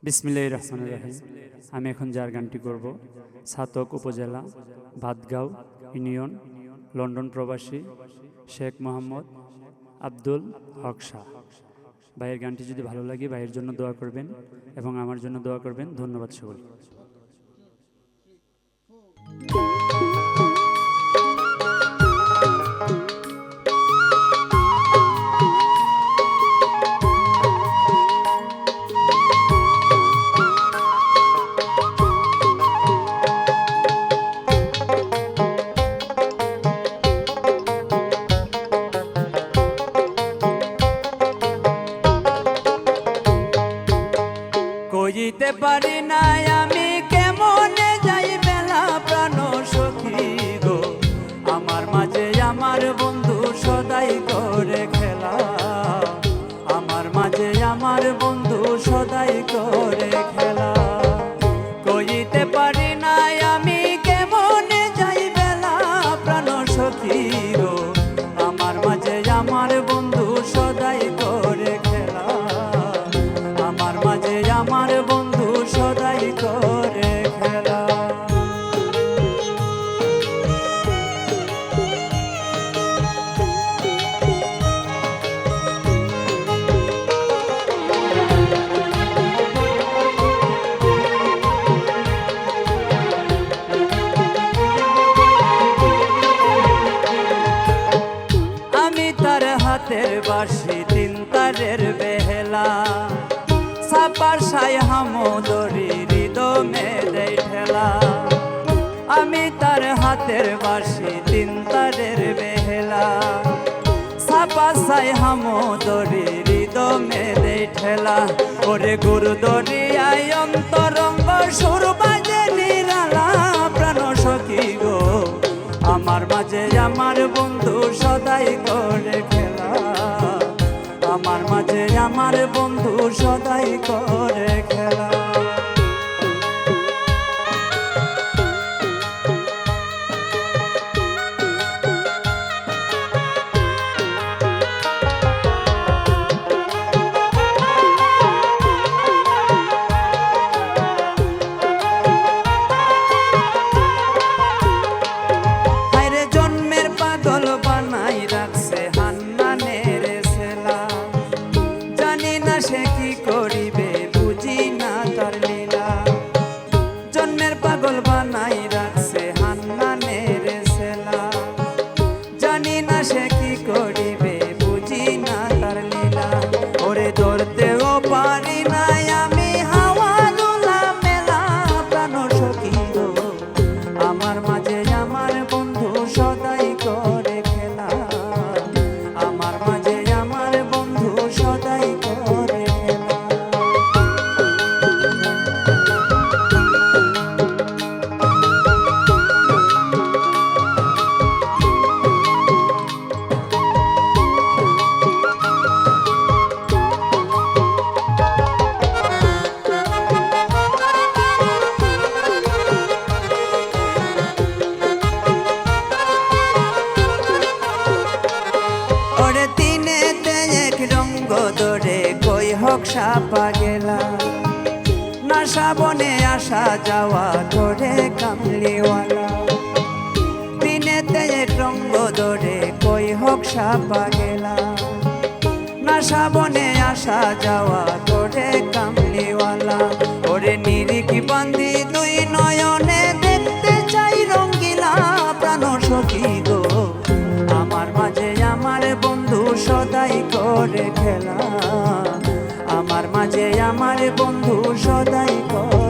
বিসমিল্লাহির রহমানির রহিম। আমি এখন যার গানটি করব ছাতক উপজেলা ভাতগাঁও ইউনিয়ন লন্ডন প্রবাসী শেখ মোহাম্মদ আব্দুল হক শাহ ভাইয়ের গানটি যদি ভালো লাগে ভাইয়ের জন্য দোয়া করবেন এবং আমার জন্য দোয়া করবেন। ধন্যবাদ সকল। কইতে পারি না আমি কেমনে যাই বেলা প্রাণ সখী গো, আমার মাঝে আমার বন্ধু সদাই করে খেলা, আমার মাঝে আমার বন্ধু সদাই করে খেলা। কইতে পারি না আমি কেমনে যাই বেলা প্রাণ সখী গো, আমার মাঝে আমার বন্ধু সদাই করে খেলা, আমার মাঝে আমার বন্ধু সদাই করে খেলা। আমি তার হাতের বাঁশি তিন তারের বেহেলা, সাপার সাই হামদরি হৃদমে দেই ঠেলা। আমি তার হাতের বাঁশি তিন তারের বেহেলা, সাপার সাই হামদরি হৃদমে দেই ঠেলা। ওরে গুরু দরিয়ায় অন্তরঙ্গ সুর বাজে নিরালা প্রাণ সখী গো, আমার মাঝে আমার বন্ধু সদাই করে খেলা, আমার মাঝে আমার বন্ধু সদাই করে খেলা। হায়রে জন্মের পাগল বানাই রাখছে হান্নানের ছেলা, জানি না সে কি করিবে বুঝি না তার লীলা। জন্মের পাগল বানাই রাখছে হান্নানের ছেলা, জানি না সে কি করিবে বুঝি না তার লীলা। ওরে ধরতেও পারি না আমি হাওয়া দোলা মেলা প্রাণ সখী গো, আমার মাঝে আমার বন্ধু সদাই করে খেলা, আমার মাঝে আমার বন্ধু সদাই করে খেলা। ওরে দিনেতে এক রঙ্গ ধরে কই হোক সাপা গেলা, না শ্রাবণে আসা যাওয়া করে কামলিওয়ালা। দিনেতে এক রঙ্গ ধরে কই হোক সাপা গেলা, না শ্রাবণে আসা যাওয়া করে কামলিওয়ালা। ওরে নিরিকি বান্ধি দুই নয়নে দেখতে চাই রঙ্গিলা প্রাণ সখী গো, আমার মাঝে আমার বন্ধু সদাই করে খেলা, আমার মাঝে আমার বন্ধু সদাই করে